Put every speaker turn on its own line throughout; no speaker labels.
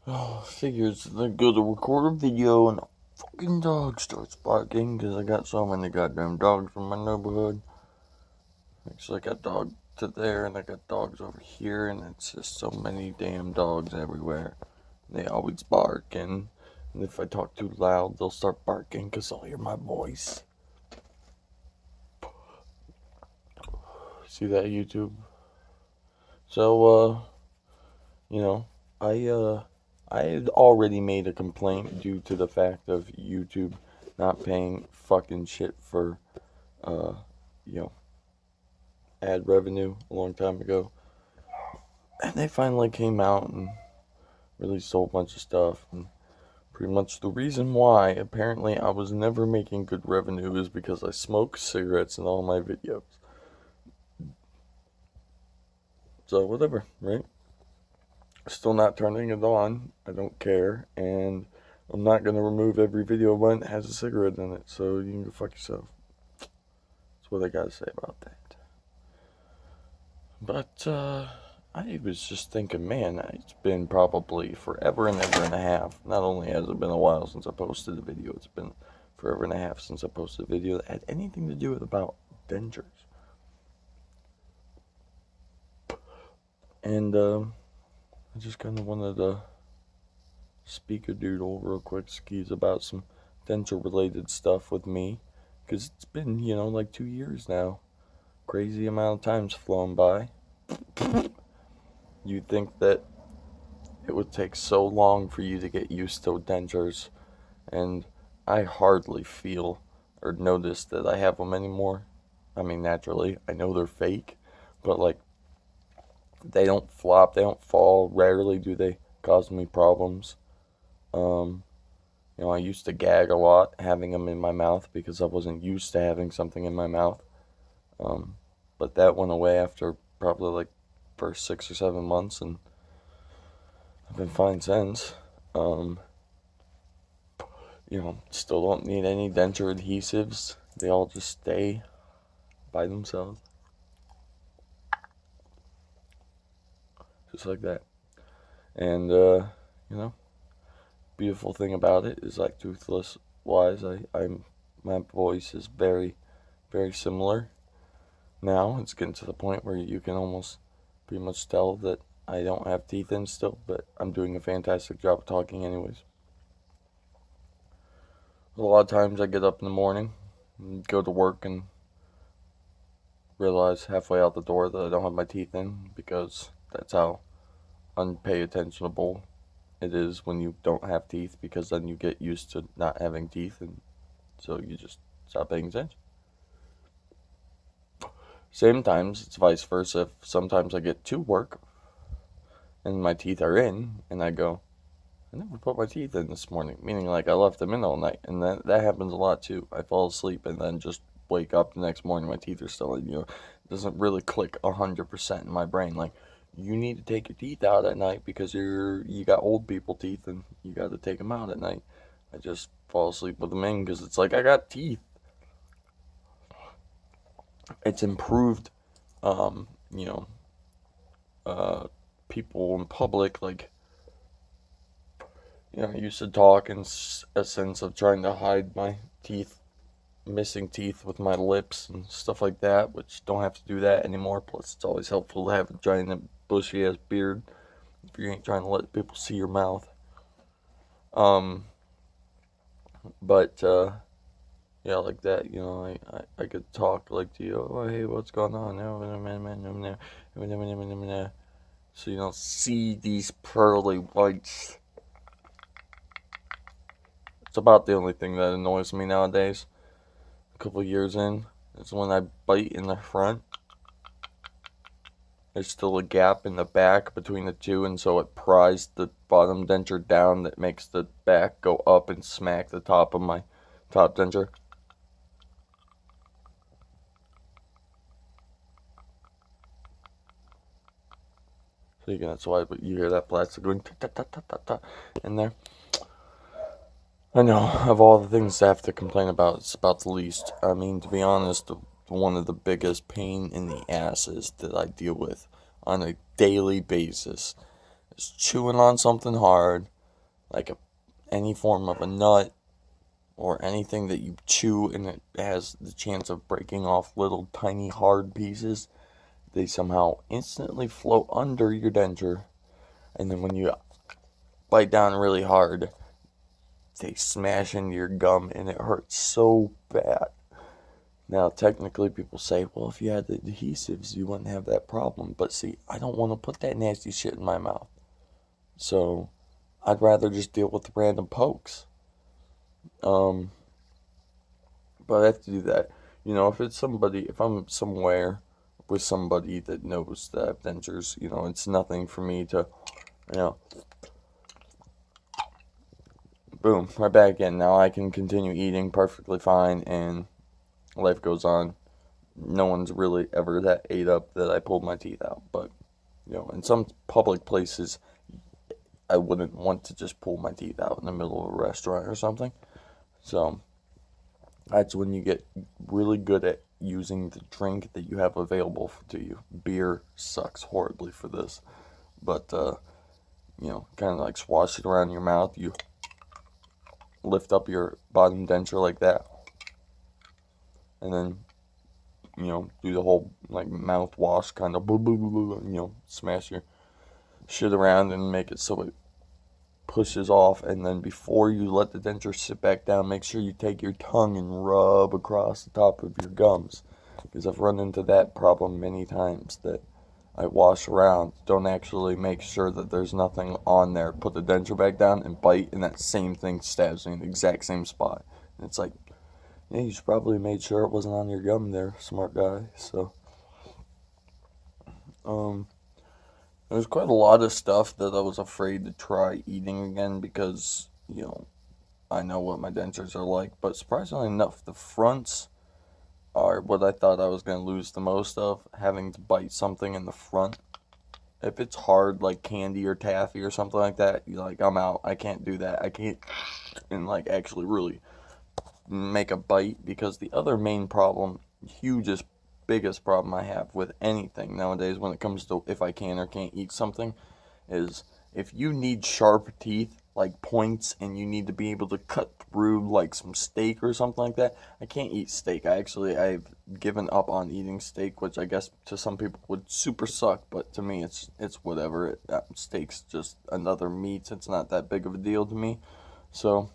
Oh, figures then go to record a video and a fucking dog starts barking because I got so many goddamn dogs in my neighborhood. Actually, I got dogs to there and I got dogs over here, and it's just so many damn dogs everywhere. They always bark, and if I talk too loud, they'll start barking because they'll hear my voice. See that, YouTube? So, you know, I had already made a complaint due to the fact of YouTube not paying fucking shit for, uh, you know, ad revenue a long time ago. And they finally came out and released a whole bunch of stuff. And pretty much the reason why, apparently, I was never making good revenue is because I smoke cigarettes in all my videos. So, whatever, right? Still not turning it on. I don't care. And I'm not going to remove every video of mine that has a cigarette in it. So, you can go fuck yourself. That's what I got to say about that. But, I was just thinking, man, it's been probably forever and ever and a half. Not only has it been a while since I posted a video, it's been forever and a half since I posted a video that had anything to do with about dentures. And, I just kind of wanted to speak a doodle real quick, skis about some denture related stuff with me. Because it's been, like 2 years now. Crazy amount of time's flown by. You'd think that it would take so long for you to get used to dentures, and I hardly feel or notice that I have them anymore. I mean, naturally, I know they're fake, but like, they don't flop, they don't fall. Rarely do they cause me problems. I used to gag a lot having them in my mouth because I wasn't used to having something in my mouth. But that went away after probably like first 6 or 7 months, and I've been fine since. Still don't need any denture adhesives. They all just stay by themselves. Just like that. And, beautiful thing about it is like toothless wise, my voice is very, very similar. Now it's getting to the point where you can almost pretty much tell that I don't have teeth in still, but I'm doing a fantastic job of talking anyways. A lot of times I get up in the morning and go to work and realize halfway out the door that I don't have my teeth in, because that's how unpay attentionable it is when you don't have teeth, because then you get used to not having teeth, and so you just stop paying attention. Same times it's vice versa. Sometimes I get to work and my teeth are in, and I go, I never put my teeth in this morning, meaning like I left them in all night, and that happens a lot too. I fall asleep and then just wake up the next morning, my teeth are still in. It doesn't really click 100% in my brain. Like, you need to take your teeth out at night because you got old people teeth and you got to take them out at night. I just fall asleep with them in because it's like I got teeth. It's improved, people in public, like, I used to talk in a sense of trying to hide my teeth, missing teeth with my lips and stuff like that, which don't have to do that anymore. Plus, it's always helpful to have a giant bushy ass beard if you ain't trying to let people see your mouth. But yeah, like that, I could talk like to you. Oh, hey, what's going on? So you don't see these pearly whites. It's about the only thing that annoys me nowadays. A couple years in, is when I bite in the front. There's still a gap in the back between the two, and so it pries the bottom denture down. That makes the back go up and smack the top of my top denture. So that's why you hear that plastic going ta ta ta ta ta in there. I know, of all the things I have to complain about, it's about the least. I mean, to be honest, one of the biggest pain in the asses that I deal with on a daily basis is chewing on something hard like any form of a nut or anything that you chew and it has the chance of breaking off little tiny hard pieces, they somehow instantly float under your denture. And then when you bite down really hard, they smash into your gum and it hurts so bad. Now, technically, people say, well, if you had the adhesives, you wouldn't have that problem. But see, I don't want to put that nasty shit in my mouth. So, I'd rather just deal with the random pokes. But I have to do that. If I'm somewhere with somebody that knows that I have dentures, it's nothing for me to, you know, boom, right back in. Now I can continue eating perfectly fine and life goes on. No one's really ever that ate up that I pulled my teeth out. But, in some public places, I wouldn't want to just pull my teeth out in the middle of a restaurant or something. So, that's when you get really good at using the drink that you have available to you. Beer sucks horribly for this. But, kind of like swash it around your mouth. You lift up your bottom denture like that. And then, do the whole, like, mouthwash kind of, smash your shit around and make it so it pushes off. And then before you let the denture sit back down, make sure you take your tongue and rub across the top of your gums. Because I've run into that problem many times, that I wash around, don't actually make sure that there's nothing on there, put the denture back down and bite, and that same thing stabs me in the exact same spot. And it's like, yeah, you should probably made sure it wasn't on your gum there, smart guy. So, there's quite a lot of stuff that I was afraid to try eating again because, I know what my dentures are like. But surprisingly enough, the fronts are what I thought I was going to lose the most of, having to bite something in the front. If it's hard, like candy or taffy or something like that, I'm out. I can't do that. I can't, and, actually really make a bite, because the other main problem, biggest problem I have with anything nowadays when it comes to if I can or can't eat something is if you need sharp teeth, like points, and you need to be able to cut through like some steak or something like that. I can't eat steak. I've given up on eating steak, which I guess to some people would super suck, but to me it's whatever. Steak's just another meat. It's not that big of a deal to me. So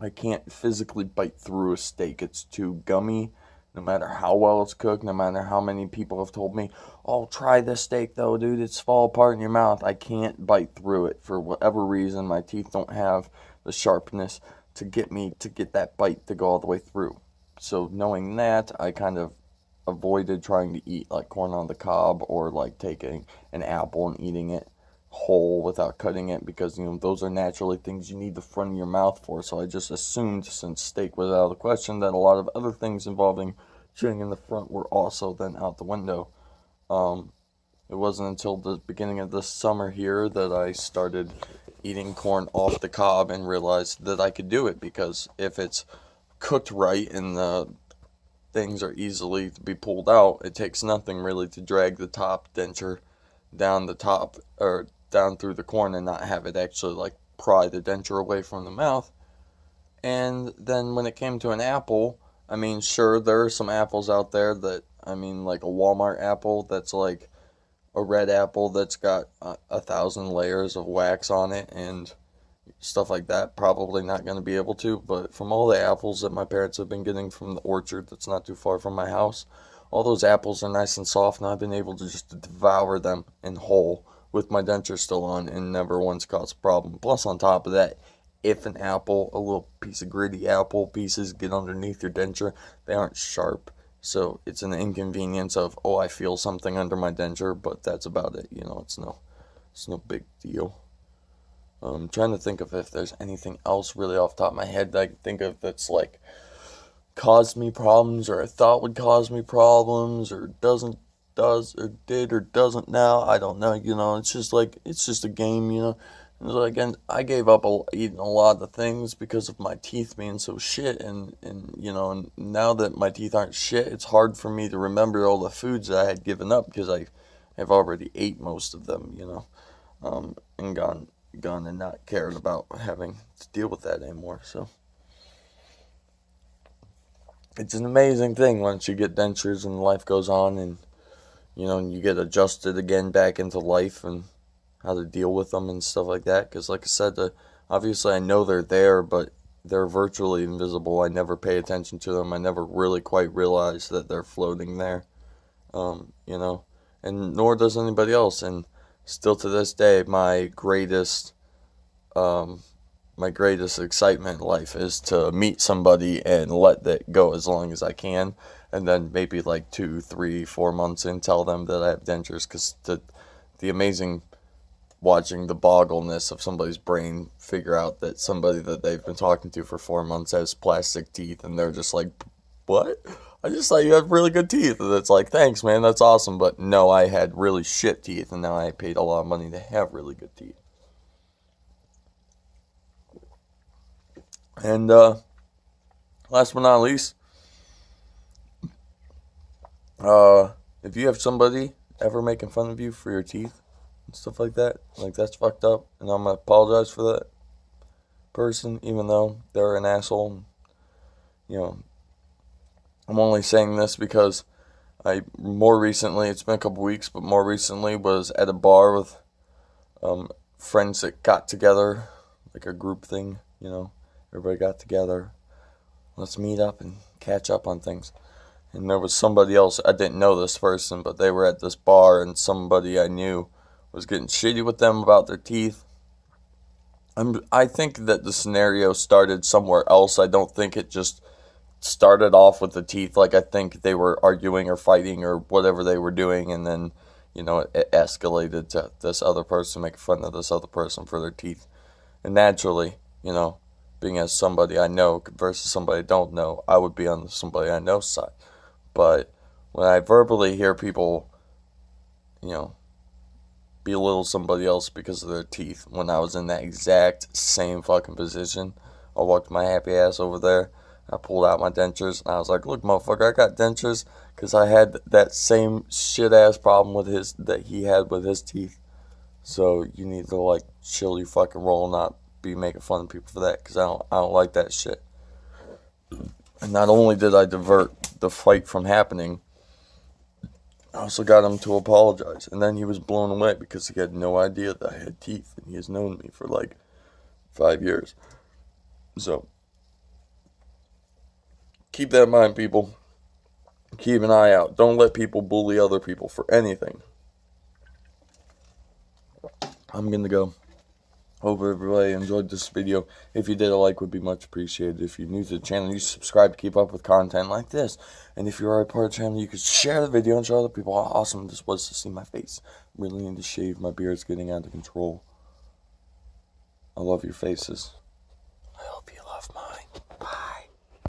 I can't physically bite through a steak. It's too gummy. No matter how well it's cooked, no matter how many people have told me, oh, try this steak though, dude, it's fall apart in your mouth. I can't bite through it for whatever reason. My teeth don't have the sharpness to get that bite to go all the way through. So knowing that, I kind of avoided trying to eat like corn on the cob or like taking an apple and eating it whole without cutting it, because those are naturally things you need the front of your mouth for. So I just assumed, since steak was out of the question, that a lot of other things involving chewing in the front were also then out the window. It wasn't until the beginning of this summer here that I started eating corn off the cob and realized that I could do it, because if it's cooked right and the things are easily to be pulled out, it takes nothing really to drag the top denture down the top or down through the corn and not have it actually like pry the denture away from the mouth. And then when it came to an apple, I mean, sure, there are some apples out there that, like a Walmart apple that's like a red apple that's got 1,000 layers of wax on it and stuff like that. Probably not going to be able to, but from all the apples that my parents have been getting from the orchard that's not too far from my house, all those apples are nice and soft, and I've been able to just devour them in whole with my denture still on and never once caused a problem. Plus, on top of that, if a little piece of gritty apple pieces get underneath your denture, they aren't sharp. So it's an inconvenience of, oh, I feel something under my denture, but that's about it. It's no big deal. I'm trying to think of if there's anything else really off the top of my head that I can think of that's like caused me problems, or I thought would cause me problems, or does or did or doesn't now. I don't know. It's just a game. And I gave up eating a lot of the things because of my teeth being so shit, and now that my teeth aren't shit, it's hard for me to remember all the foods that I had given up because I have already ate most of them, and gone gone and not cared about having to deal with that anymore. So it's an amazing thing once you get dentures and life goes on, and and you get adjusted again back into life and how to deal with them and stuff like that. Because like I said, obviously I know they're there, but they're virtually invisible. I never pay attention to them. I never really quite realize that they're floating there, and nor does anybody else. And still to this day, um, my greatest excitement in life is to meet somebody and let that go as long as I can, and then maybe like 2, 3, 4 months in, tell them that I have dentures, because the amazing watching the boggleness of somebody's brain figure out that somebody that they've been talking to for 4 months has plastic teeth, and they're just like, what? I just thought you had really good teeth. And it's like, thanks, man, that's awesome. But no, I had really shit teeth, and now I paid a lot of money to have really good teeth. And last but not least, if you have somebody ever making fun of you for your teeth and stuff like that, like, that's fucked up, and I'm gonna apologize for that person, even though they're an asshole. I'm only saying this because more recently, it's been a couple weeks, but more recently was at a bar with friends that got together, like a group thing, everybody got together, let's meet up and catch up on things. And there was somebody else, I didn't know this person, but they were at this bar, and somebody I knew was getting shitty with them about their teeth. I think that the scenario started somewhere else. I don't think it just started off with the teeth. Like, I think they were arguing or fighting or whatever they were doing, and then, it escalated to this other person making fun of this other person for their teeth. And naturally, being as somebody I know versus somebody I don't know, I would be on somebody I know's side. But when I verbally hear people, belittle somebody else because of their teeth, when I was in that exact same fucking position, I walked my happy ass over there. I pulled out my dentures, and I was like, look, motherfucker, I got dentures because I had that same shit-ass problem that he had with his teeth. So you need to, like, chill your fucking roll, not be making fun of people for that, because I don't like that shit. And not only did I divert the fight from happening, I also got him to apologize. And then he was blown away because he had no idea that I had teeth, and he has known me for like 5 years. So keep that in mind, people. Keep an eye out. Don't let people bully other people for anything. I'm gonna go. Hope everybody enjoyed this video. If you did, a like would be much appreciated. If you're new to the channel, you subscribe to keep up with content like this. And if you're already part of the channel, you could share the video and show other people how awesome this was to see my face. Really need to shave. My beard's getting out of control. I love your faces.